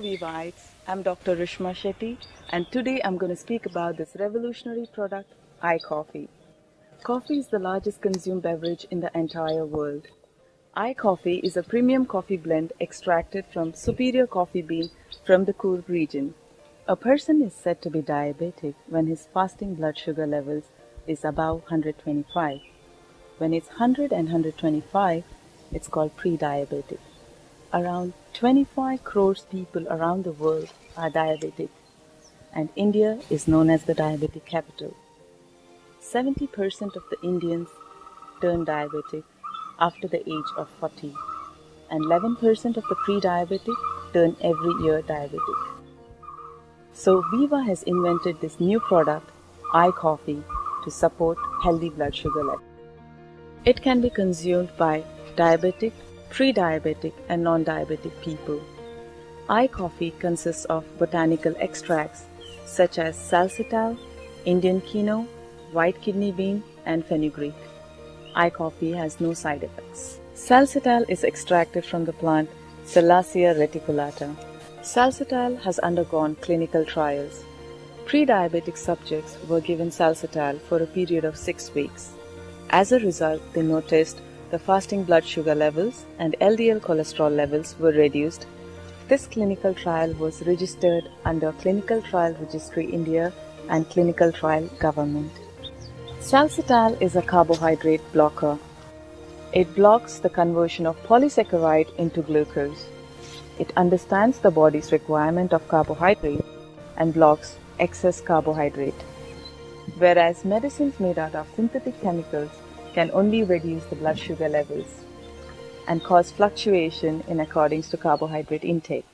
Vivites. I'm Dr. Rishma Shetty, and today I'm going to speak about this revolutionary product, iCoffee. Coffee is the largest consumed beverage in the entire world. iCoffee is a premium coffee blend extracted from superior coffee bean from the Coorg region. A person is said to be diabetic when his fasting blood sugar levels is above 125. When it's 100 and 125, it's called pre-diabetic. Around 25 crores people around the world are diabetic, and India is known as the diabetic capital. 70% of the Indians turn diabetic after the age of 40, and 11% of the pre-diabetic turn every year diabetic. So Viva has invented this new product, iCoffee, to support healthy blood sugar level. It can be consumed by diabetic, pre-diabetic and non-diabetic people. iCoffee consists of botanical extracts such as salsitol, Indian quinoa, white kidney bean and fenugreek. iCoffee has no side effects. Salsitol is extracted from the plant Salacia reticulata. Salsitol has undergone clinical trials. Pre-diabetic subjects were given salsitol for a period of 6 weeks. As a result, they noticed the fasting blood sugar levels and LDL cholesterol levels were reduced. This clinical trial was registered under Clinical Trial Registry India and Clinical Trial Government. Salsitol is a carbohydrate blocker. It blocks the conversion of polysaccharide into glucose. It understands the body's requirement of carbohydrate and blocks excess carbohydrate. Whereas medicines made out of synthetic chemicals can only reduce the blood sugar levels and cause fluctuation in accordance to carbohydrate intake.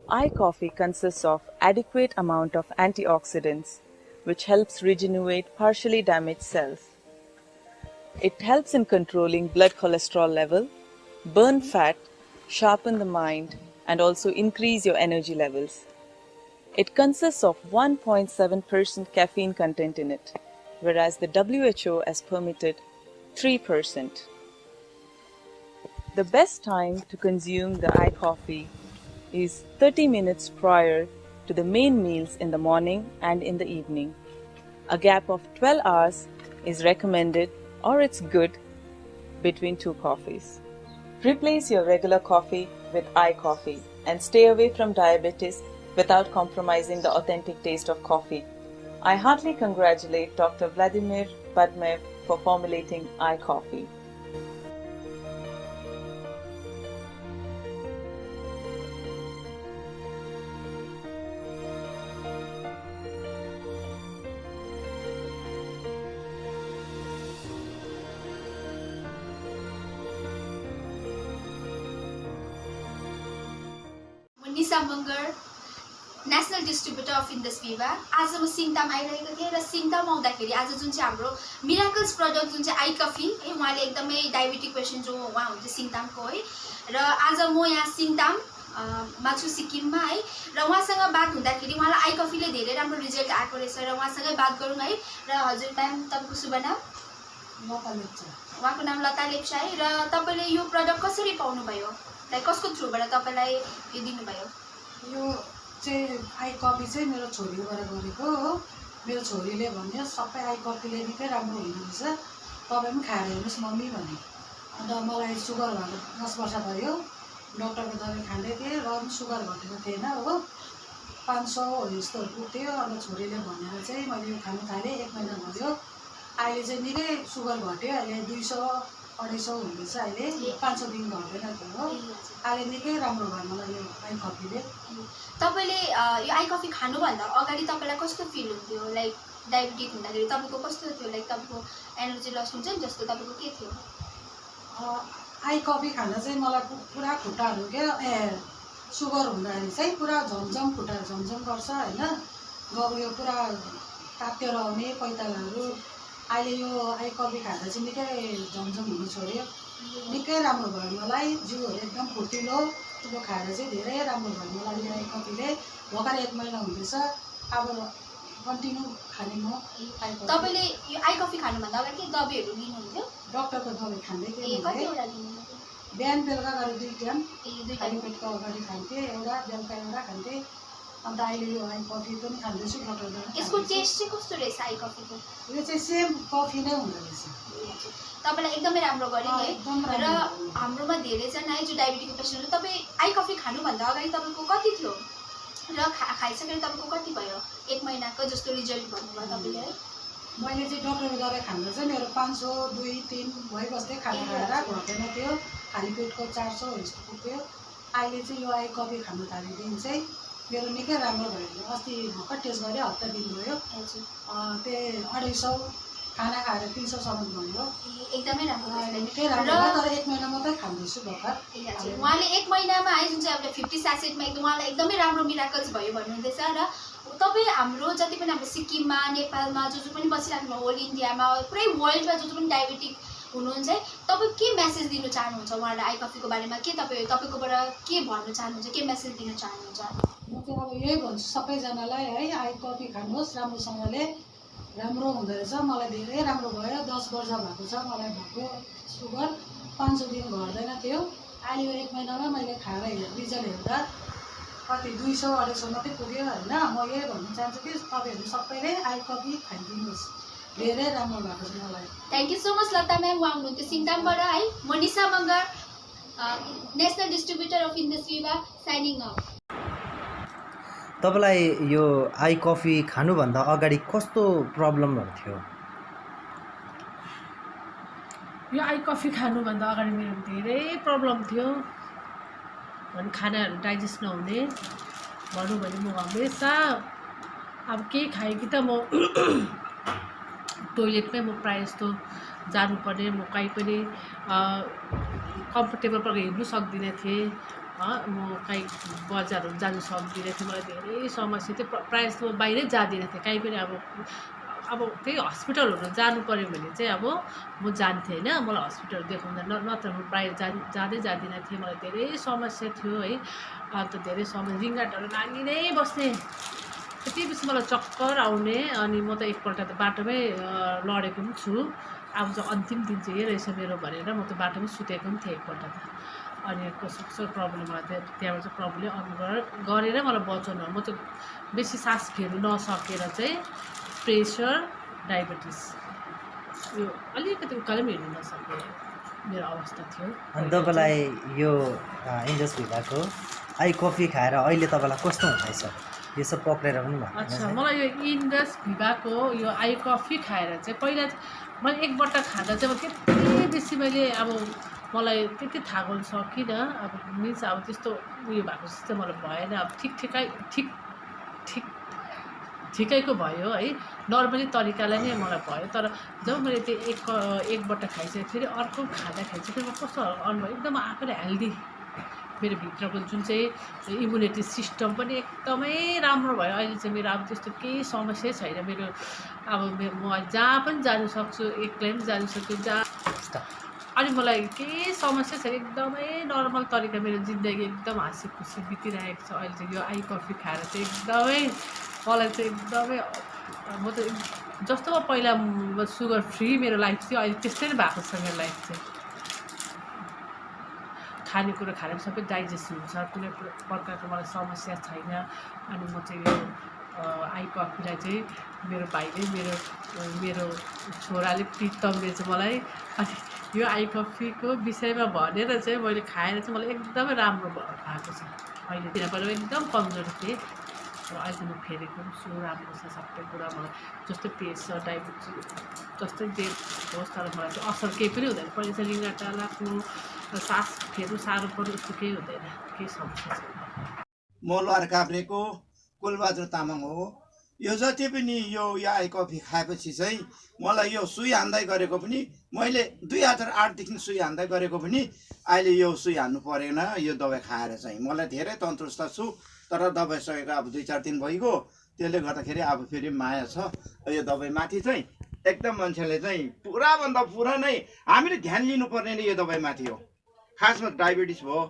iCoffee consists of adequate amount of antioxidants which helps regenerate partially damaged cells. It helps in controlling blood cholesterol level, burn fat, sharpen the mind and also increase your energy levels. It consists of 1.7% caffeine content in it, whereas the WHO has permitted 3%. The best time to consume the iCoffee is 30 minutes prior to the main meals in the morning and in the evening. A gap of 12 hours is recommended or it's good between 2 coffees. Replace your regular coffee with iCoffee and stay away from diabetes without compromising the authentic taste of coffee. I heartily congratulate Dr. Vladimir Badmev for formulating iCoffee. Nisha Mangar, national distributor of Indus Viva. आज म सिङताम आइरहेको थिएँ र सिङताम आउँदाखेरि आज जुन चाहिँ हाम्रो मिराकल्स प्रडक्ट जुन चाहिँ iCoffee है, उहाँले एकदमै डायबिटिक पेसेन्ट जो उहाँ हुन्छ सिङतामको है, र आज म यहाँ सिङताम मा छु सिक्किममा है, र उहाँसँग बात हुँदाखेरि उहाँलाई iCoffee ले धेरै राम्रो रिजल्ट आएको रहेछ र उहाँसँगै बात गरौँ है। र हजुर म्याम तपाईको शुभ नाम? लता लेप्चा। उहाँको नाम लता लेप्चा है। र तपाईले यो प्रडक्ट कसरी पाउनु भयो? लाइक कसको थ्रुबाट तपाईलाई यो दिनु भयो? यो चाहिँ iCoffee चाहिँ मेरो छोरीबाट गरेको हो। मेरो छोरीले भन्यो सबै iCoffee ले निकै राम्रो हुँदो रहेछ, तपाई पनि खाएर हेर्नुस् मम्मी भने। अन्त मलाई सुगर भएको 10 वर्ष भयो, डाक्टरको दबाई खाँदै थिएँ र पनि सुगर घटेको थिएन हो। 500 जस्तो पुग्थ्यो। अन्त छोरीले भनेर चाहिँ मैले यो खान थालेँ, 1 महिना भयो। अहिले चाहिँ निकै सुगर घट्यो, अहिले 200 250 हुँदैछ, अहिले 500 दिन घट्दैन थियो हो। अहिले निकै राम्रो भयो मलाई यो iCoffee ले। तपाईले यो iCoffee खानुभन्दा अगाडि तपाईलाई कस्तो फिल हुन्थ्यो? लाइक डायबिटिक हुँदाखेरि तपाईको कस्तो थियो? लाइक तपाईको एनर्जी लस हुन्छ नि जस्तो तपाईको के थियो? iCoffee खान चाहिँ मलाई पुरा खुट्टाहरु के सुगर हुँदाखेरि चाहिँ पुरा झमझम खुट्टा झमझम गर्छ हैन, यो पुरा तातेर आउने पैतालाहरु। अहिले यो iCoffee खाँदा चाहिँ निकै झमझम हुन छोड्यो, निकै राम्रो भयो मलाई। जिउहरु एकदम फुर्तिलो, यो खाएर चाहिँ धेरै राम्रो भयो मलाई यो iCoffee ले। भर्खर 1 महिना हुँदैछ, अब कन्टिन्यू खाने म iCoffee। तपाईले यो iCoffee खानुभन्दा अगाडि के दबाईहरु लिनुहुन्थ्यो? डाक्टरको दबाई खाँदै थिएँ। कतिवटा लिनुहुन्थ्यो? बिहान बेलुका गरी 2 टाइम ए दुईटा खाली पेटको अगाडि खान्थेँ, एउटा बेलुका एउटा खान्थेँ। अन्त अहिले यो आई कफी पनि खाँदैछु डक्टरबाट। यसको टेस्ट चाहिँ कस्तो रहेछ आई कफीको? यो चाहिँ सेम कफी नै हुँदो रहेछ। तपाईँलाई एकदमै राम्रो गर्यो है। एकदम र राम्रो। हाम्रोमा धेरैजना है जो डायबिटिकको पेसेन्टहरू, तपाईँ आई कफी खानुभन्दा अगाडि तपाईँको कति थियो र खाइसकेर तपाईँको कति भयो? 1 महिनाको जस्तो रिजल्ट भन्नुभयो तपाईँले है? मैले चाहिँ डक्टरको दबाई खाँदा चाहिँ मेरो 500, 2, 3 भइबस्थ्यो खाना खाएर, घट्दैन थियो। खाली पेटको 400 यस्तो पुग्थ्यो। अहिले चाहिँ यो आई कफी खानु थालेदेखि चाहिँ मेरो निकै राम्रो भयो। अस्ति भर्खर टेस्ट गरेँ, हप्ता दिन भयो। हजुर। त्यही 250 खाना खाएर 300सम्म भयो। एकदमै राम्रो अहिले निकै राम्रो भयो, तर 1 महिना मात्रै खाँदैछु भर्खर। उहाँले 1 महिनामा है जुन चाहिँ अब 50 स्यासेटमा उहाँलाई एकदमै राम्रो मिराकल्स भयो भन्नुहुँदैछ। र तपाईँ हाम्रो जति पनि हाम्रो सिक्किममा, नेपालमा जो पनि बसिराख्नु होल इन्डियामा, पुरै वर्ल्डमा जो पनि डायबिटिक हुनुहुन्छ है, तपाईँ के मेसेज दिन चाहनुहुन्छ उहाँलाई आई कफीको बारेमा? के तपाईँकोबाट के भन्न चाहनुहुन्छ, के मेसेज दिन चाहनुहुन्छ? म चाहिँ अब यही भन्छु सबैजनालाई है, आई कफी खानुहोस् राम्रोसँगले, राम्रो हुँदो रहेछ। मलाई धेरै राम्रो भयो। 10 वर्ष भएको छ मलाई भएको सुगर, 500 दिन घट्दैन थियो। अहिले यो 1 महिनामा मैले खाएर रिजल्ट हेर्दा कति 200-250 मात्रै पुग्यो होइन। म यही भन्न चाहन्छु कि तपाईँहरू सबैले आई कफी खाइदिनुहोस्, धेरै राम्रो भएको छ मलाई। Thank you so much Lata ma'am, उहाँ हुनुहुन्थ्यो सिङतामबाट है। म Nisha Magar, national distributor of इन्डस्ट्रीमा साइनिङ अफ। तपाईँलाई यो आई कफी खानुभन्दा अगाडि कस्तो प्रब्लमहरू थियो? यो आई कफी खानुभन्दा अगाडि मेरो धेरै प्रब्लम थियो। अनि खानाहरू डाइजेस्ट नहुने, भनौँ भने म हमेसा अब केही खाएँ कि त म टोइलेटमै म प्रायः जस्तो जानुपर्ने, म कहीँ पनि कम्फर्टेबल प्रकार हिँड्नु सक्दिनँ थिएँ। म कहीँ बजारहरू जानु सक्दिनँ थिएँ। मलाई धेरै समस्या थियो। प्रायः जस्तो म बाहिरै जाँदिनँ थिएँ। कहीँ पनि अब त्यही हस्पिटलहरू जानु पऱ्यो भने चाहिँ अब म जान्थेँ होइन। मलाई हस्पिटल देखाउँदा नत्र म प्रायः जाँदिनँ थिएँ। मलाई धेरै समस्या थियो है। अन्त धेरै रिङ्गाटहरू लागि नै बस्ने, यति बेसी मलाई चक्कर आउने। अनि म त एकपल्ट त बाटोमै लडेको पनि छु। अब चाहिँ अन्तिम दिन चाहिँ यही रहेछ मेरो भनेर म त बाटोमै सुतेको पनि थिएँ एकपल्ट त। अनि कस्तो प्रब्लम मलाई त्यहाँबाट चाहिँ प्रब्लम गरेर मलाई बचाउनु। म चाहिँ बेसी सास फेर्नु नसकेर चाहिँ प्रेसर, डायबिटिस, यो अलिकति उकालो पनि हिँड्नु नसके मेरो अवस्था थियो। अनि तपाईँलाई यो इन्डस्ट्री भएको आई कफी खाएर अहिले तपाईँलाई कस्तो हुँदैछ? यो सब पक्रेर पनि भन्नु। अच्छा, मलाई यो इन्डस भिभाको यो आई कफी खाएर चाहिँ पहिला मैले एक बट्टा खाँदा चाहिँ त्यति बेसी मैले अब मलाई त्यति थाहा गर्नु सकिनँ। अब मिन्स अब त्यस्तो उयो भएको जस्तो मलाई भएन। अब ठिकैको भयो है। नर्मली तरिकालाई नै मलाई भयो। तर जब मैले त्यो एक बट्टा खाइसकेँ, फेरि अर्को खाँदाखेरि चाहिँ फेरि कस्तो अनुभव, एकदम आफैले हेल्दी, मेरो भित्रको जुन चाहिँ इम्युनिटी सिस्टम पनि एकदमै राम्रो भयो। अहिले चाहिँ मेरो अब त्यस्तो केही समस्या छैन। मेरो अब म जहाँ पनि जानु सक्छु, एक्लै पनि जानु सक्छु, जहाँ अनि मलाई केही समस्या छैन। एकदमै नर्मल तरिका मेरो जिन्दगी एकदम हाँसी खुसी बितिरहेको छ। अहिले चाहिँ यो आई कफी खाएर चाहिँ एकदमै मलाई चाहिँ एकदमै म त जस्तो म पहिला सुगर फ्री मेरो लाइफ थियो, अहिले त्यस्तै नै भएको छ मेरो लाइफ चाहिँ। खानेकुरा खाएर सबै डाइजेस्ट हुन्छ, कुनै प्रकारको मलाई समस्या छैन। अनि म चाहिँ यो आई कफीलाई चाहिँ मेरो भाइले मेरो छोराले प्रितमले चाहिँ मलाई अनि यो आई कफीको विषयमा भनेर चाहिँ मैले खाएर चाहिँ मलाई एकदमै राम्रो भएको छ। अहिले पहिला एकदम कमजोर थिएँ, र अहिले म फेरेको पनि छु, राम्रो छ सबै कुरा। मलाई जस्तै प्रेसर, डायबिटिज जस्तै जे होस्, तर मलाई चाहिँ असर केही पनि हुँदैन। पहिला चाहिँ रिङ्गाटा लाग्नु, सास फेर्नु साह्रो पर्नु, यस्तो केही हुँदैन, केही समस्या छैन। म लहर काभ्रेको कुलबहादुर तामाङ हो। यो जति पनि यो आई कफी खाएपछि चाहिँ मलाई यो सुई हान्दै गरेको पनि, मैले 2008देखि सुई हान्दै गरेको पनि अहिले यो सुई हान्नु परेन यो दबाई खाएर चाहिँ। मलाई धेरै तन्दुरुस्त छु। तर दबाई सकेको अब 2-4 दिन भइगयो, त्यसले गर्दाखेरि अब फेरि माया छ यो दबाईमाथि चाहिँ। एकदम मान्छेले चाहिँ पुराभन्दा पुरा नै हामीले ध्यान लिनुपर्ने नै यो दबाईमाथि हो। खासमा डायबिटिस भयो,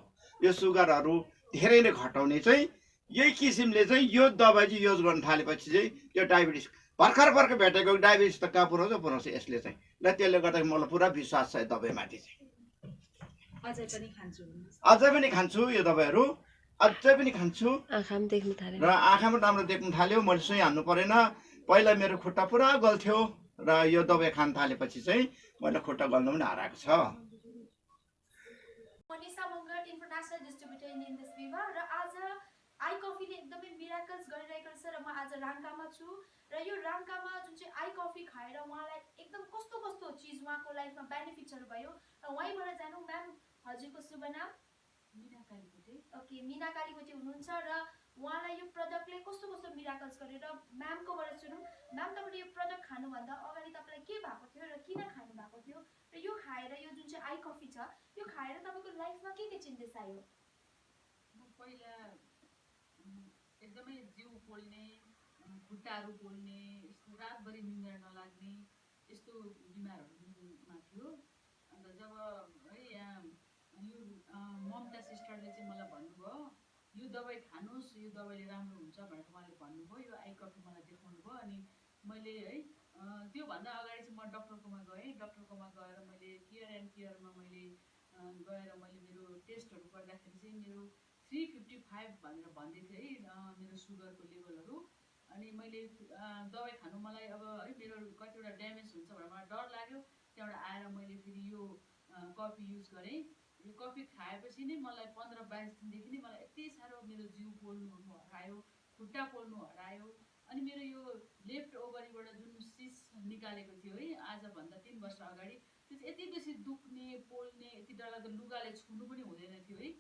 यो सुगरहरू धेरै नै घटाउने चाहिँ यही किसिमले चाहिँ यो दबाई चाहिँ युज गर्न थालेपछि चाहिँ यो डायबिटिस भर्खर भेटेको डायबिटिस त कहाँ पुऱ्याउँछ यसले चाहिँ। ल त्यसले गर्दा मलाई पुरा विश्वास छ दबाईमाथि चाहिँ। अझै पनि खान्छु अझै पनि खान्छु यो दबाईहरू, अझै पनि खान्छु आँखामा देख्न थाल्यो र आँखामा राम्रो देख्न थाल्यो। मैले सुई हान्नु परेन। पहिला मेरो खुट्टा पुरा गल्थ्यो र यो दबाई खान थालेपछि चाहिँ मैले खुट्टा गल्नु पनि हराएको छ। Manisha Magar international distributor in इन्डस्ट्रीमा र आज आई कफीले एकदमै मिराकल्स गरिरहेको छ र म आज राङ्कामा छु र यो राङ्कामा जुन चाहिँ आई कफी खाएर उहाँलाई एकदम कस्तो कस्तो चिज उहाँको लाइफमा बेनिफिट्सहरू भयो र वहीँबाट जानु। म्याम हजुरको शुभ नाम? मिना कालीकोटे। ओके, मिना कालीकोटे हुनुहुन्छ र उहाँलाई यो प्रडक्टले कस्तो कस्तो मिराकल्स गरेर म्यामकोबाट सुनौँ। म्याम, तपाईँले यो प्रडक्ट खानुभन्दा अगाडि तपाईँलाई के भएको थियो र किन खानु भएको थियो र यो खाएर यो जुन चाहिँ आई कफी छ यो खाएर तपाईँको लाइफमा के चेन्जेस आयो? पहिला एकदमै जिउ पोल्ने, खुट्टाहरू पोल्ने, यस्तो रातभरि निन्द्रा नलाग्ने यस्तो बिमारहरूमा थियो। अन्त जब है यहाँ यो ममता सिस्टरले चाहिँ मलाई भन्नुभयो यो दबाई खानुहोस्, यो दबाईले राम्रो हुन्छ भनेर उहाँले भन्नुभयो। यो आई कफी मलाई देखाउनु भयो। अनि मैले है त्योभन्दा अगाडि चाहिँ म डक्टरकोमा गएँ। डक्टरकोमा गएर मैले केयर एन्ड केयरमा मैले गएर मैले मेरो टेस्टहरू गर्दाखेरि चाहिँ मेरो 355 भनेर भन्दै थियो है मेरो सुगरको लेभलहरू। अनि मैले दबाई खानु मलाई अब है मेरो कतिवटा ड्यामेज हुन्छ भनेर मलाई डर लाग्यो। त्यहाँबाट आएर मैले फेरि यो कफी युज गरेँ। यो कफी खाएपछि नै मलाई 15-22 दिनदेखि नै मलाई यति साह्रो मेरो जिउ पोल्नु हरायो, खुट्टा पोल्नु हरायो। अनि मेरो यो लेफ्ट ओभरीबाट जुन सिस निकालेको थियो है आजभन्दा 3 वर्ष अगाडि, त्यो चाहिँ यति बेसी दुख्ने, पोल्ने, यति डरलाग्दो लुगाले छुनु पनि हुँदैन थियो है।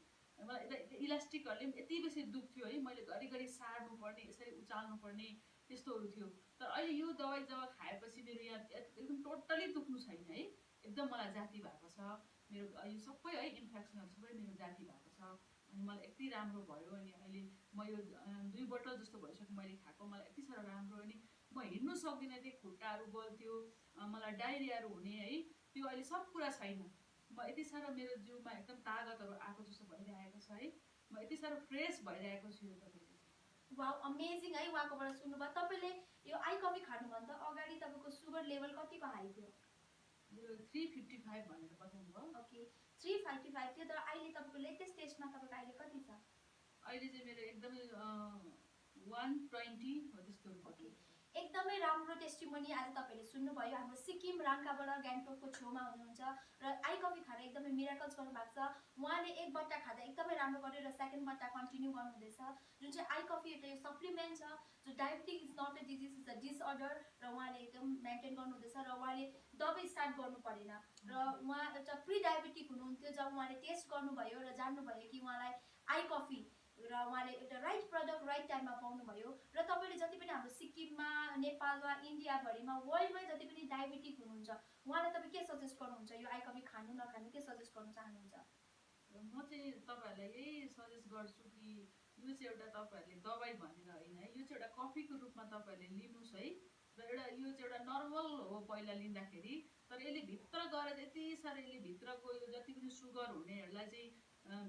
मलाई यता इलास्टिकहरूले पनि यति बेसी दुख्थ्यो है। मैले घरिघरि सार्नु पर्ने, यसरी उचाल्नु पर्ने त्यस्तोहरू थियो। तर अहिले यो दबाई जब खाएपछि मेरो यहाँ एकदम टोटल्ली दुख्नु छैन है। एकदम मलाई जाती भएको छ। मेरो यो सबै है इन्फेक्सनहरू सबै मेरो जाती भएको छ। अनि मलाई यति राम्रो भयो। अनि अहिले म यो 2 बोतल जस्तो भइसक्यो मैले खाएको। मलाई यति साह्रो राम्रो। अनि म हिँड्नु सक्दिनँ थिएँ, खुट्टाहरू गल्थ्यो, मलाई डाइरियाहरू हुने है, त्यो अहिले सब कुरा छैन। म यति साह्रो मेरो जिउमा एकदम तागतहरू आएको जस्तो भइरहेको छ है। म यति साह्रो फ्रेस भइरहेको छु यो तपाईँले। वाउ, अमेजिङ है। उहाँकोबाट सुन्नुभयो। तपाईँले यो आई कफी खानुभन्दा अगाडि तपाईँको सुगर लेभल कतिको हाई थियो? मेरो 355 भनेर बताउनु भयो। ओके, 355 थियो। तर अहिले तपाईँको लेटेस्ट टेस्टमा तपाईँको अहिले कति छ? अहिले चाहिँ मेरो एकदमै 120 हो त्यस्तोहरू। ओके, एकदमै राम्रो टेस्टिमोनी आज तपाईँले सुन्नुभयो। हाम्रो सिक्किम राङ्काबाट गान्तोकको छेउमा हुनुहुन्छ र आई कफी खाएर एकदमै मिराकल्स गर्नुभएको छ। उहाँले एक बट्टा खाँदा एकदमै राम्रो गर्यो र सेकेन्ड बट्टा कन्टिन्यू गर्नुहुँदैछ। जुन चाहिँ आई कफी एउटा यो सप्लिमेन्ट छ, जो diabetic is not a disease, is a disorder, र उहाँले एकदम मेन्टेन गर्नुहुँदैछ र उहाँले दबाई स्टार्ट गर्नु परेन। र उहाँ एउटा प्रि डायबिटिक हुनुहुन्थ्यो। जब उहाँले टेस्ट गर्नुभयो र जान्नुभयो कि उहाँलाई आई कफी र उहाँले एउटा राइट प्रडक्ट राइट टाइममा पाउनुभयो। र तपाईँले जति पनि हाम्रो सिक्किममा, नेपालमा, इन्डियाभरिमा, वर्ल्डमै जति पनि डायबिटिक हुनुहुन्छ उहाँलाई तपाईँ के सजेस्ट गर्नुहुन्छ? यो आई कफी खानु नखानु के सजेस्ट गर्नु चाहनुहुन्छ? म चाहिँ तपाईँहरूलाई यही सजेस्ट गर्छु कि यो चाहिँ एउटा तपाईँहरूले दबाई भनेर होइन है, यो चाहिँ एउटा कफीको रूपमा तपाईँहरूले लिनुहोस् है। र एउटा यो चाहिँ एउटा नर्मल हो पहिला लिँदाखेरि। तर यसले भित्र गएर यति साह्रो यसले भित्रको यो जति पनि सुगर हुनेहरूलाई चाहिँ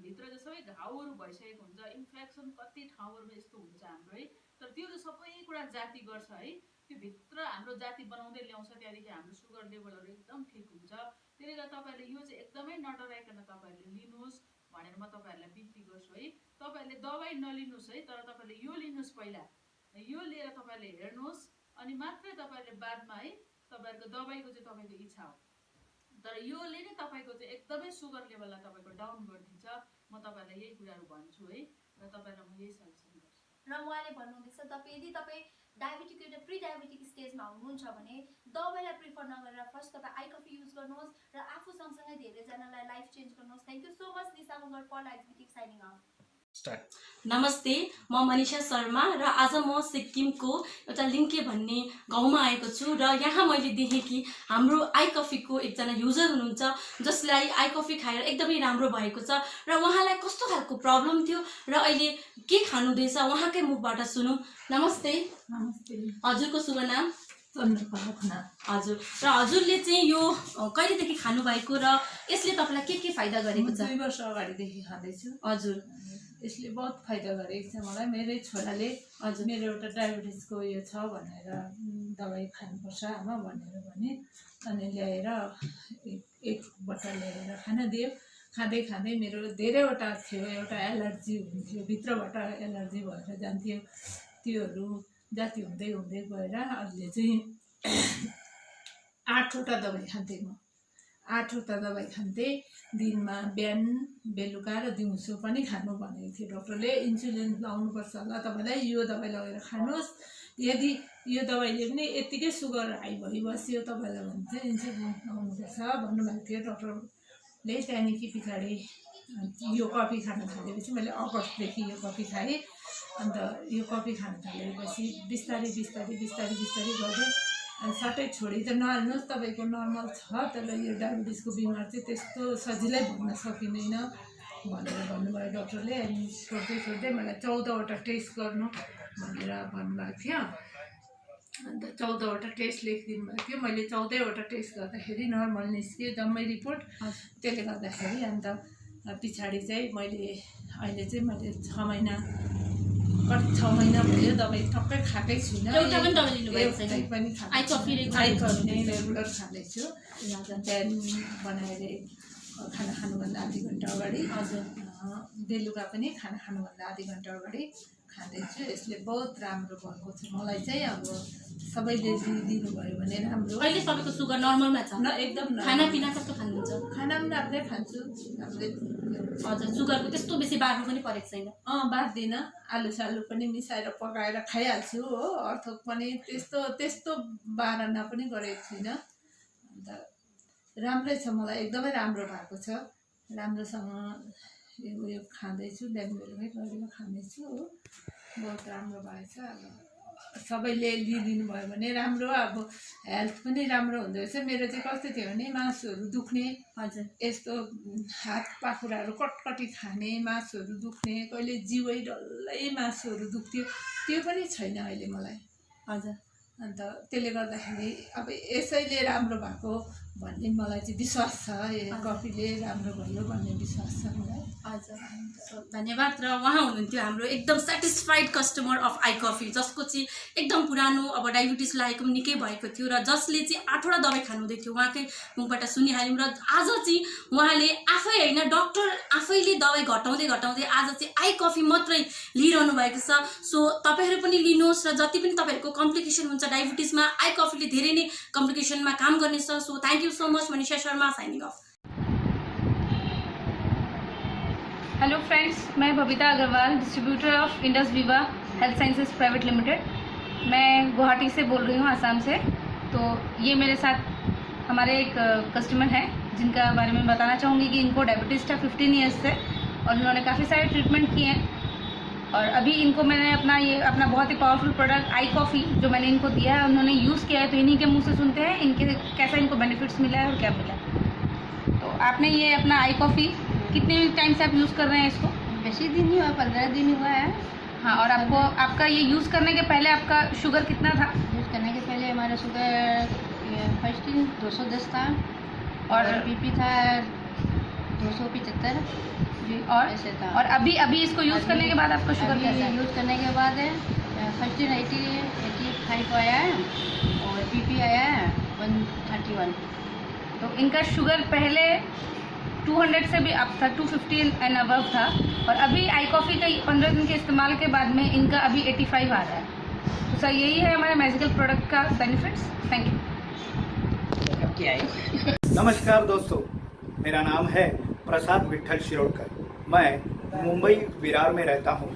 भित्र चाहिँ सबै घाउहरू भइसकेको हुन्छ, इन्फेक्सन कति ठाउँहरूमा यस्तो हुन्छ हाम्रो है। तर त्यो चाहिँ सबै कुरा जाती गर्छ है। त्यो भित्र हाम्रो जाती बनाउँदै ल्याउँछ। त्यहाँदेखि हाम्रो सुगर लेभलहरू एकदम ठिक हुन्छ। त्यसले गर्दा तपाईँहरूले यो चाहिँ एकदमै नडराइकन तपाईँहरूले लिनुहोस् भनेर म तपाईँहरूलाई बिन्ती गर्छु है। तपाईँहरूले दबाई नलिनुहोस् है, तर तपाईँहरूले यो लिनुहोस्। पहिला यो लिएर तपाईँहरूले हेर्नुहोस् अनि मात्रै तपाईँहरूले बादमा है तपाईँहरूको दबाईको चाहिँ तपाईँको इच्छा हो। तर योले नै तपाईँको चाहिँ एकदमै सुगर लेभललाई तपाईँको डाउन गरिदिन्छ। म तपाईँहरूलाई यही कुराहरू भन्छु है र तपाईँहरूलाई म यही सजेसन गर्छु। र उहाँले भन्नुहुँदैछ यदि तपाईँ डायबिटिक एउटा प्रि डायबिटिक स्टेजमा हुनुहुन्छ भने दबाईलाई प्रिफर नगरेर फर्स्ट तपाईँ आई कफी युज गर्नुहोस् र आफू सँगसँगै धेरैजनालाई लाइफ चेन्ज गर्नुहोस्। Thank you so much Nisha Magar for exhibitic signing off. नमस्ते, म मनिषा शर्मा र आज म सिक्किमको एउटा लिङ्के भन्ने गाउँमा आएको छु र यहाँ मैले देखेँ कि हाम्रो आई कफीको एकजना युजर हुनुहुन्छ जसलाई आई कफी खाएर एकदमै राम्रो भएको छ र उहाँलाई कस्तो खालको प्रब्लम थियो र अहिले के खानुहुँदैछ उहाँकै मुखबाट सुनौँ। नमस्ते। नमस्ते। हजुरको शुभ नाम? चन्द्रकला खनाल। हजुर, र हजुरले चाहिँ यो कहिलेदेखि खानुभएको र यसले तपाईँलाई के फाइदा गरेको छ? 2 वर्ष अगाडिदेखि खाँदैछु। हजुर, यसले बहुत फाइदा गरेको छ मलाई। मेरै छोराले हजुर मेरो एउटा डायबिटिसको उयो छ भनेर दबाई खानुपर्छ आमा भनेर भने अनि ल्याएर एक बट्टा ल्याएर खान दियो। खाँदै खाँदै मेरो धेरैवटा थियो, एउटा एलर्जी हुन्थ्यो, भित्रबाट एलर्जी भएर जान्थ्यो। त्योहरू जाति हुँदै हुँदै गएर अहिले चाहिँ 8वटा दबाई खान्थेँ म। 8वटा दबाई खान्थेँ दिनमा, बिहान बेलुका र दिउँसो पनि खानु भनेको थियो डक्टरले। इन्सुलिन लाउनुपर्छ होला तपाईँलाई, यो दबाई लगेर खानुहोस्, यदि यो दबाईले पनि यत्तिकै सुगर हाई भइबस्यो तपाईँलाई भने चाहिँ इन्सुलिन लाउनुपर्छ भन्नुभएको थियो डक्टरले। त्यहाँदेखि पछाडि यो कफी खान थालेपछि मैले अगस्तदेखि यो कफी खाएँ। अन्त यो कफी खान थालेपछि बिस्तारै बिस्तारै बिस्तारै बिस्तारै गर्दै सट्टै छोडी त नहाल्नुहोस्, तपाईँको नर्मल छ, तर यो डायबिटिसको बिमार चाहिँ त्यस्तो सजिलै भन्न सकिँदैन भनेर भन्नुभयो डक्टरले। अनि छोड्दै छोड्दै मलाई 14वटा टेस्ट गर्नु भनेर भन्नुभएको थियो। अन्त 14वटा टेस्ट लेखिदिनु भएको थियो। मैले 14वटा टेस्ट गर्दाखेरि नर्मल निस्क्यो जम्मै रिपोर्ट। त्यसले गर्दाखेरि अन्त पछाडि चाहिँ अहिले चाहिँ मैले 6 महिना भयो दबाई टक्कै खाएकै छुइनँ। एउटा पनि दबाई लिनुभएको छैन? एउटा पनि आइकफी नै रेगुलर खाँदैछु। त्यहाँदेखि बनाएर खाना खानुभन्दा आधी घन्टा अगाडि, हजुर बेलुका पनि खाना खानुभन्दा आधी घन्टा अगाडि खाँदैछु। यसले बहुत राम्रो भएको छ मलाई चाहिँ। अब सबैले दिनुभयो भने राम्रो। अहिले तपाईँको सुगर नर्मलमा छ? एकदम। खानापिना कस्तो खानुहुन्छ? खाना पनि राम्रै खान्छु, राम्रै। हजुर, सुगरको त्यस्तो बेसी बार्नु पनि परेको छैन? बार्दिनँ, आलु सालु पनि मिसाएर पकाएर खाइहाल्छु हो। अर्थ पनि त्यस्तो बारना पनि गरेको छुइनँ। अन्त राम्रै छ मलाई, एकदमै राम्रो भएको छ। राम्रोसँग उयो खाँदैछु, बिहान बेलुकै गरेर खाँदैछु हो। बहुत राम्रो भएछ। अब सबैले लिइदिनु भयो भने राम्रो, अब हेल्थ पनि राम्रो हुँदो रहेछ। मेरो चाहिँ कस्तो थियो भने मासुहरू दुख्ने, हजुर यस्तो हात पाखुराहरू कटकटी खाने, मासुहरू दुख्ने, कहिले जिउै डल्लै मासुहरू दुख्थ्यो, त्यो पनि छैन अहिले मलाई। हजुर। अन्त त्यसले गर्दाखेरि अब यसैले राम्रो भएको भन्ने मलाई चाहिँ विश्वास छ। यो कफीले राम्रो भयो भन्ने विश्वास छ मलाई। हजुर, धन्यवाद। र उहाँ हुनुहुन्थ्यो हाम्रो एकदम satisfied customer of I coffee, जसको चाहिँ एकदम पुरानो अब डायबिटिस लागेको पनि निकै भएको थियो र जसले चाहिँ 8वटा दबाई खानुहुँदै थियो। उहाँकै मुखबाट सुनिहाल्यौँ। र आज चाहिँ उहाँले आफै होइन, डक्टर आफैले दबाई घटाउँदै घटाउँदै आज चाहिँ आई कफी मात्रै लिइरहनु भएको छ। सो तपाईँहरू पनि लिनुहोस्। र जति पनि तपाईँहरूको कम्प्लिकेसन हुन्छ डायबिटिसमा, आई कफीले धेरै नै कम्प्लिकेसनमा काम गर्नेछ। So thank you so much. Manisha Sharma signing off. Hello friends, मैं Babita Agarwal, distributor of Indus Viva health sciences private limited. मैं गुवाहाटी से बोल रही हूँ, आसाम से। तो ये मेरे साथ हमारे एक कस्टमर हैं जिनका बारे में बताना चाहूँगी कि इनको डायबिटीज़ था 15 ईयर्स से और इन्होंने काफ़ी सारे ट्रीटमेंट किए हैं। और अभी इनको मैंने अपना बहुत ही पावरफुल प्रोडक्ट आई कॉफ़ी जो मैंने इनको दिया है, उन्होंने यूज़ किया है। तो इन्हीं के मुँह से सुनते हैं इनके कैसा इनको बेनिफिट्स मिला है और क्या मिला है। तो आपने ये अपना आई कॉफ़ी कितने टाइम से आप यूज़ कर रहे हैं इसको? बेसी दिन ही हुआ, 15 दिन हुआ है। हाँ, और आपका ये यूज़ करने के पहले आपका शुगर कितना था? यूज़ करने के पहले हमारा शुगर फर्स्ट दिन 210 था और बीपी था 275 जी। और ऐसे था। और अभी इसको यूज़ करने के बाद आपका शुगर कैसा है? यूज़ करने के बाद फर्स्ट दिन 85 आया है और बीपी आया है 131। तो इनका शुगर पहले 200 से भी अप था, 250 एंड अबव था। और अभी आई कॉफ़ी का 15 दिन के इस्तेमाल के बाद में इनका अभी 85 आ रहा है। तो सर यही है हमारे मैजिकल प्रोडक्ट का बेनिफिट्स। Thank you. नमस्कार दोस्तों, मेरा नाम है प्रसाद विठल शिरोडकर। मैं मुंबई विरार में रहता हूँ।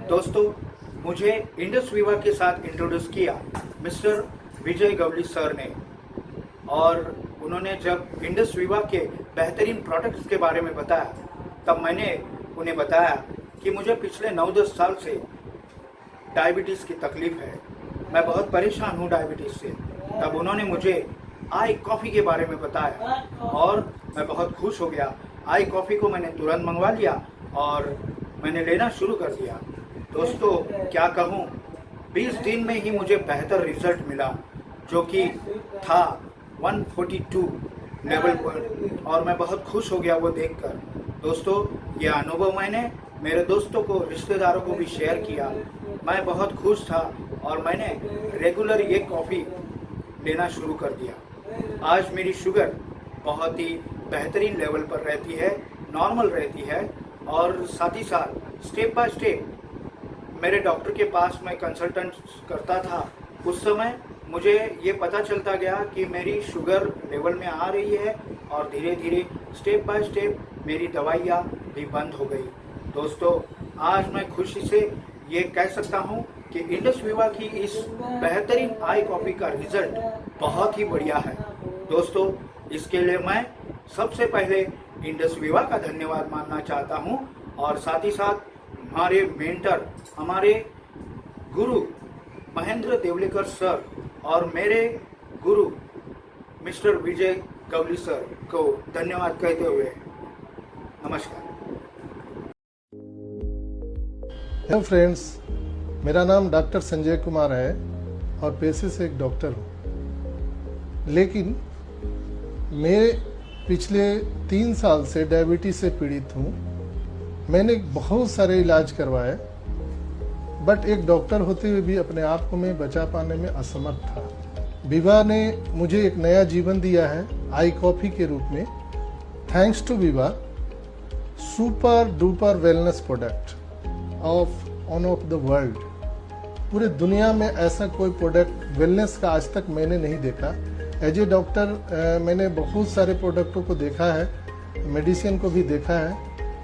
दोस्तों, मुझे इंडस विवा के साथ इंट्रोड्यूस किया मिस्टर विजय गवली सर ने। और उन्होंने जब इंडस विवा के बेहतरीन प्रोडक्ट्स के बारे में बताया, तब मैंने उन्हें बताया कि मुझे पिछले 9-10 साल से डायबिटीज़ की तकलीफ़ है, मैं बहुत परेशान हूँ डायबिटीज़ से। तब उन्होंने मुझे आई कॉफ़ी के बारे में बताया और मैं बहुत खुश हो गया। आई कॉफ़ी को मैंने तुरंत मंगवा लिया और मैंने लेना शुरू कर दिया। दोस्तों, क्या कहूँ, 20 दिन में ही मुझे बेहतर रिजल्ट मिला, जो कि था 142 लेवल पर, और मैं बहुत खुश हो गया वो देखकर। दोस्तों, ये अनुभव मैंने मेरे दोस्तों को, रिश्तेदारों को भी शेयर किया। मैं बहुत खुश था और मैंने रेगुलर ये कॉफ़ी लेना शुरू कर दिया। आज मेरी शुगर बहुत ही बेहतरीन लेवल पर रहती है। नॉर्मल रहती है। और साथ ही साथ स्टेप बाय स्टेप मेरे डॉक्टर के पास मैं कंसल्टेंट करता था, उस समय मुझे ये पता चलता गया कि मेरी शुगर लेवल में आ रही है और धीरे धीरे स्टेप बाय स्टेप मेरी दवाइयाँ भी बंद हो गई। दोस्तों, आज मैं खुशी से ये कह सकता हूँ कि इंडस विवा की इस बेहतरीन आई कॉफ़ी का रिजल्ट बहुत ही बढ़िया है। दोस्तों, इसके लिए मैं सबसे पहले इंडस विवा का धन्यवाद मानना चाहता हूँ और साथ ही साथ हमारे मेंटर, हमारे गुरु महेंद्र देवलेकर सर और मेरे गुरु मिस्टर विजय गवली सर को धन्यवाद कहते हुए नमस्कार। हेलो फ्रेंड्स, मेरा नाम डॉक्टर संजय कुमार है और पेशे से एक डॉक्टर हूँ। लेकिन मैं पिछले 3 साल से डायबिटीज से पीड़ित हूँ। मैंने बहुत सारे इलाज करवाए, बट एक डॉक्टर होते हुए भी अपने आप को मैं बचा पाने में असमर्थ था। विवा ने मुझे एक नया जीवन दिया है आई कॉफ़ी के रूप में। थैंक्स टू विवा, super duper wellness product on off the world. पूरे दुनिया में ऐसा कोई प्रोडक्ट वेलनेस का आज तक मैंने नहीं देखा। एज ए डॉक्टर मैंने बहुत सारे प्रोडक्टों को देखा है, मेडिसिन को भी देखा है,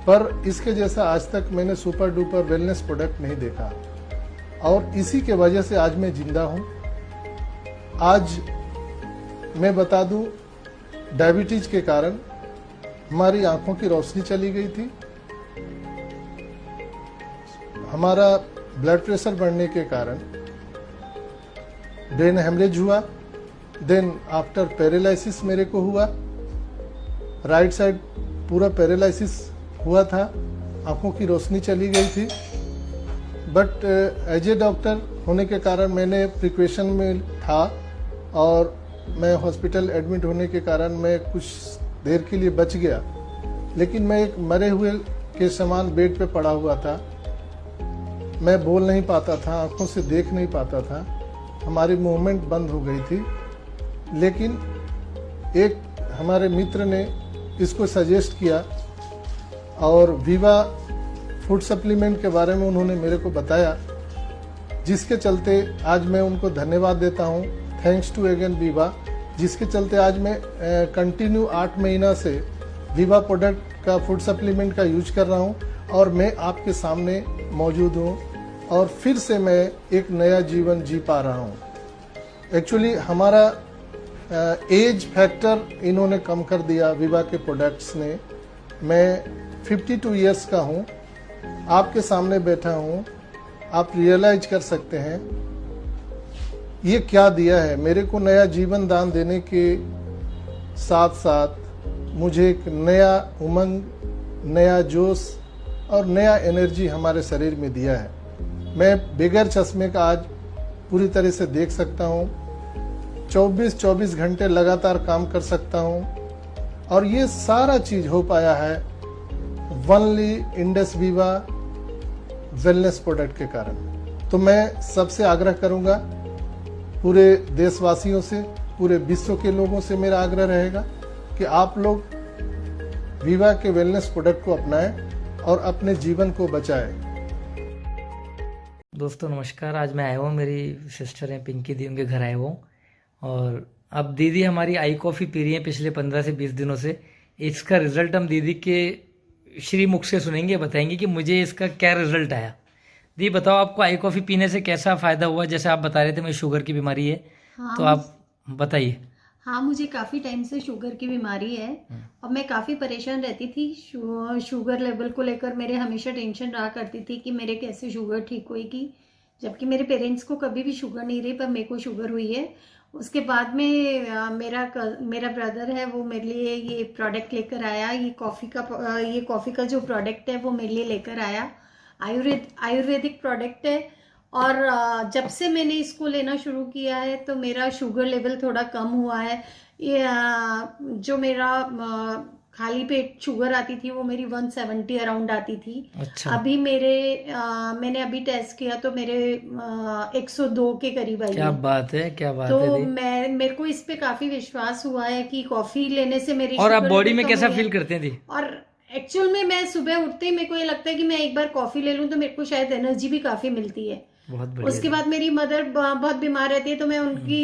पर इसके जैसा आज तक मैंने सुपर डुपर वेलनेस प्रोडक्ट नहीं देखा। और इसी के वजह से आज मैं जिंदा हूँ। आज मैं बता दूँ, डायबिटीज के कारण हमारी आंखों की रोशनी चली गई थी, हमारा ब्लड प्रेशर बढ़ने के कारण ब्रेन हेमरेज हुआ, देन आफ्टर पैरालिसिस मेरे को हुआ। राइट साइड पूरा पैरालिसिस हुआ था, आंखों की रोशनी चली गई थी। बट एज ए डॉक्टर होने के कारण मैंने प्रिकॉशन में था और मैं हॉस्पिटल एडमिट होने के कारण मैं कुछ देर के लिए बच गया। लेकिन मैं एक मरे हुए के समान बेड पे पड़ा हुआ था। मैं बोल नहीं पाता था, आंखों से देख नहीं पाता था, हमारी मूवमेंट बंद हो गई थी। लेकिन एक हमारे मित्र ने इसको सजेस्ट किया और विवा फूड सप्लीमेंट के बारे में उन्होंने मेरे को बताया, जिसके चलते आज मैं उनको धन्यवाद देता हूँ। थैंक्स टू अगेन विवा, जिसके चलते आज मैं कंटिन्यू 8 महीना से विवा प्रोडक्ट का फूड सप्लीमेंट का यूज कर रहा हूँ और मैं आपके सामने मौजूद हूँ और फिर से मैं एक नया जीवन जी पा रहा हूँ। एक्चुअली हमारा एज फैक्टर इन्होंने कम कर दिया विवा के प्रोडक्ट्स ने। मैं 52 इयर्स का हूँ, आपके सामने बैठा हूँ, आप रियलाइज कर सकते हैं ये क्या दिया है। मेरे को नया जीवन दान देने के साथ साथ मुझे एक नया उमंग, नया जोश और नया एनर्जी हमारे शरीर में दिया है। मैं बगैर चश्मे का आज पूरी तरह से देख सकता हूँ, 24 घंटे लगातार काम कर सकता हूँ और ये सारा चीज हो पाया है ओनली इंडस विवा वेलनेस प्रोडक्ट के कारण। तो मैं सबसे आग्रह करूंगा, पूरे देशवासियों से, पूरे विश्व के लोगों से मेरा आग्रह रहेगा कि आप लोग विवा के वेलनेस प्रोडक्ट को अपनाएं और अपने जीवन को बचाएं। दोस्तों नमस्कार, आज मैं आया हूँ, मेरी सिस्टर हैं पिंकी दी, उनके घर आया हूँ और अब दीदी हमारी आई कॉफ़ी पी रही है पिछले 15 से 20 दिनों से। इसका रिजल्ट हम दीदी के श्रीमुख से सुनेंगे, बताएंगे कि मुझे इसका क्या रिजल्ट आया। दी बताओ, आपको आई कॉफ़ी पीने से कैसा फ़ायदा हुआ? जैसे आप बता रहे थे मुझे शुगर की बीमारी है, तो आप बताइए। हाँ, मुझे काफ़ी टाइम से शुगर की बीमारी है और मैं काफ़ी परेशान रहती थी। शुगर लेवल को लेकर मेरे हमेशा टेंशन रहा करती थी कि मेरे कैसे शुगर ठीक होएगी, जबकि मेरे पेरेंट्स को कभी भी शुगर नहीं रही, पर मेरे को शुगर हुई है। उसके बाद में मेरा ब्रदर है, वो मेरे लिए ये प्रोडक्ट लेकर आया। ये कॉफ़ी का जो प्रोडक्ट है वो मेरे लिए लेकर आया। आयुर्वेदिक प्रोडक्ट है और जब से मैंने इसको लेना शुरू किया है तो मेरा शुगर लेवल थोड़ा कम हुआ है। ये जो मेरा खाली पेट शुगर आती थी वो मेरी 170 अराउंड आती थी। अच्छा। अभी मैंने अभी टेस्ट किया तो मेरे 102 के करीब आई। क्या बात है, क्या बात है। तो मेरे को इस पे काफी विश्वास हुआ है कि कॉफी लेने से मेरी। और आप बॉडी में कैसा फील करते हैं? और एक्चुअल में मैं सुबह उठते ही मेरे को ये लगता है कि मैं एक बार कॉफी ले लूं तो मेरे को शायद एनर्जी भी काफी मिलती है। बहुत बढ़िया। उसके बाद मेरी मदर बहुत बीमार रहती है तो मैं उनकी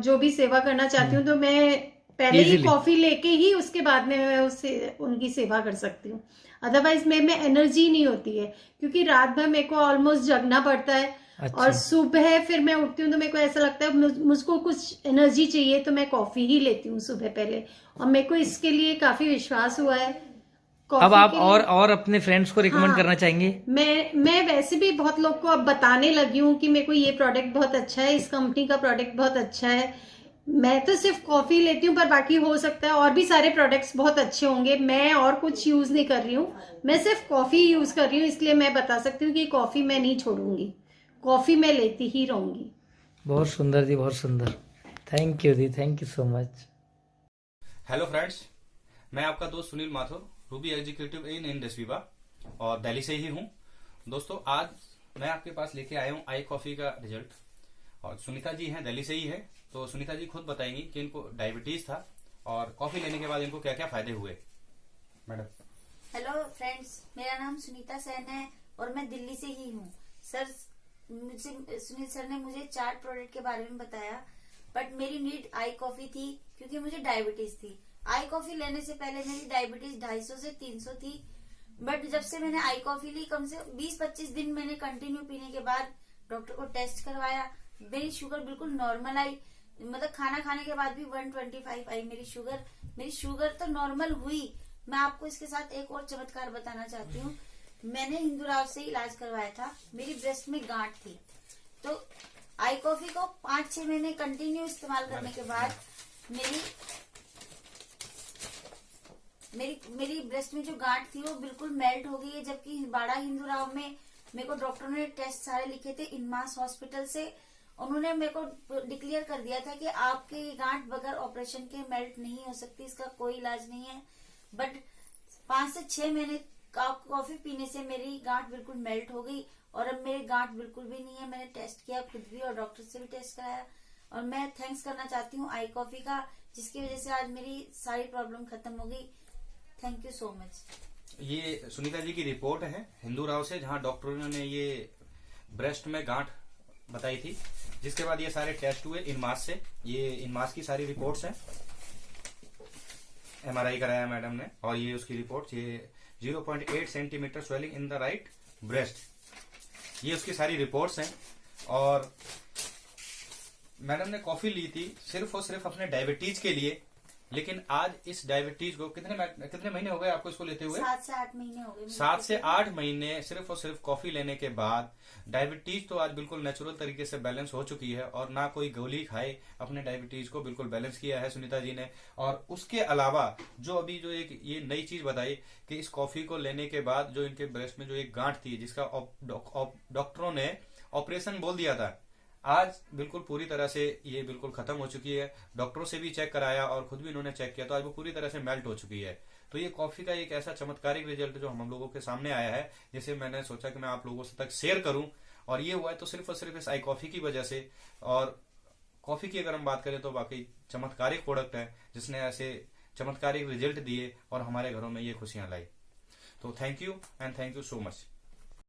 जो भी सेवा करना चाहती हूँ तो मैं पहले ही कॉफी लेके ही उसके बाद में मैं उससे उनकी सेवा कर सकती हूँ। अदरवाइज में एनर्जी नहीं होती है क्योंकि रात भर मेरे को ऑलमोस्ट जगना पड़ता है। अच्छा। और सुबह फिर मैं उठती हूँ तो मेरे को ऐसा लगता है मुझको कुछ एनर्जी चाहिए तो मैं कॉफी ही लेती हूँ सुबह पहले, और मेरे को इसके लिए काफी विश्वास हुआ है। अब आप और अपने फ्रेंड्स को रिकमेंड करना चाहेंगे? मैं वैसे भी बहुत लोग को अब बताने लगी हूँ कि मेरे को ये प्रोडक्ट बहुत अच्छा है, इस कंपनी का प्रोडक्ट बहुत अच्छा है। मैं तो सिर्फ कॉफी लेती हूँ पर बाकी हो सकता है और भी सारे प्रोडक्ट्स बहुत अच्छे होंगे। मैं और कुछ यूज नहीं कर रही हूँ, मैं सिर्फ कॉफी यूज कर रही हूँ, इसलिए मैं बता सकती हूँ कि कॉफी मैं नहीं छोड़ूंगी, कॉफी मैं लेती ही रहूंगी। बहुत सुंदर जी, बहुत सुंदर। थैंक यू दी, thank you so much. Hello friends, मैं आपका दोस्त Sunil Mathur, ruby executive in Indus Viva और दिल्ली से ही हूँ। दोस्तों, आज मैं आपके पास लेके आया हूँ आई कॉफी का रिजल्ट, और सुनीता जी हैं, दिल्ली से ही है। तो सुनीता जी खुद बताएंगी कि इनको डायबिटीज था और कॉफी लेने के बाद इनको क्या क्या फायदे हुए। मैडम। हेलो फ्रेंड्स, मेरा नाम सुनीता सेन है और मैं दिल्ली से ही हूँ। सर, मुझसे सुनील सर ने मुझे 4 प्रोडक्ट के बारे में बताया, बट मेरी नीड आई कॉफी थी क्योंकि मुझे डायबिटीज थी। आई कॉफी लेने से पहले मेरी डायबिटीज 250 से 300 थी, बट जब से मैंने आई कॉफी ली, कम से 20-25 दिन मैंने कंटिन्यू पीने के बाद डॉक्टर को टेस्ट करवाया, मेरी शुगर बिल्कुल नॉर्मल आई। मतलब खाना खाने के बाद भी 125 आई मेरी शुगर तो नॉर्मल हुई। मैं आपको इसके साथ एक और चमत्कार बताना चाहती हूँ। मैंने हिंदूराव से इलाज करवाया था, मेरी ब्रेस्ट में गांठ थी, तो आई कॉफी को 5-6 महीने कंटिन्यू इस्तेमाल करने के बाद मेरी ब्रेस्ट में जो गांठ थी वो बिल्कुल मेल्ट हो गई है। जबकि बाड़ा हिंदूराव में मेरे को डॉक्टर ने टेस्ट सारे लिखे थे इनमास हॉस्पिटल से, उन्होंने मेरे को डिक्लेयर कर दिया था कि आपकी गांठ बगैर ऑपरेशन के मेल्ट नहीं हो सकती, इसका कोई इलाज नहीं है। बट 5 से 6 महीने कॉफी पीने से मेरी गांठ बिल्कुल मेल्ट हो गई और अब मेरी गांठ बिल्कुल भी नहीं है। मैंने टेस्ट किया खुद भी और डॉक्टर से भी टेस्ट कराया, और मैं थैंक्स करना चाहती हूँ आई कॉफी का, जिसकी वजह से आज मेरी सारी प्रॉब्लम खत्म हो गई। Thank you so much. ये सुनीता जी की रिपोर्ट है हिंदूराव से, जहाँ डॉक्टरों ने ये ब्रेस्ट में गांठ बताई थी, जिसके बाद ये सारे टेस्ट हुए इनमास से। ये इनमास की सारी रिपोर्ट्स हैं, MRI कराया मैडम ने, और ये उसकी रिपोर्ट, ये 0.8 centimetre swelling in the right breast, ये उसकी सारी रिपोर्ट्स हैं। और मैडम ने कॉफी ली थी सिर्फ और सिर्फ अपने डायबिटीज के लिए, लेकिन आज इस डायबिटीज को कितने महीने हो गए आपको इसको लेते हुए? 7 से 8 महीने हो गए। 7 से 8 महीने सिर्फ और सिर्फ कॉफी लेने के बाद डायबिटीज तो आज बिल्कुल नेचुरल तरीके से बैलेंस हो चुकी है, और ना कोई गोली खाए अपने डायबिटीज को बिल्कुल बैलेंस किया है सुनीता जी ने। और उसके अलावा जो अभी जो एक ये नई चीज बताई कि इस कॉफी को लेने के बाद जो इनके ब्रेस्ट में जो एक गांठ थी, जिसका डॉक्टरों ने ऑपरेशन बोल दिया था, आज बिल्कुल पूरी तरह से ये बिल्कुल खत्म हो चुकी है। डॉक्टरों से भी चेक कराया और खुद भी इन्होंने चेक किया, तो आज वो पूरी तरह से मेल्ट हो चुकी है। तो ये कॉफी का एक ऐसा चमत्कारिक रिजल्ट जो हम लोगों के सामने आया है, जिसे मैंने सोचा कि मैं आप लोगों से तक शेयर करूं, और ये हुआ है तो सिर्फ और सिर्फ इस आई कॉफी की वजह से। और कॉफी की अगर हम बात करें तो वाकई चमत्कारिक प्रोडक्ट है, जिसने ऐसे चमत्कारिक रिजल्ट दिए और हमारे घरों में ये खुशियां लाई। तो thank you and thank you so much.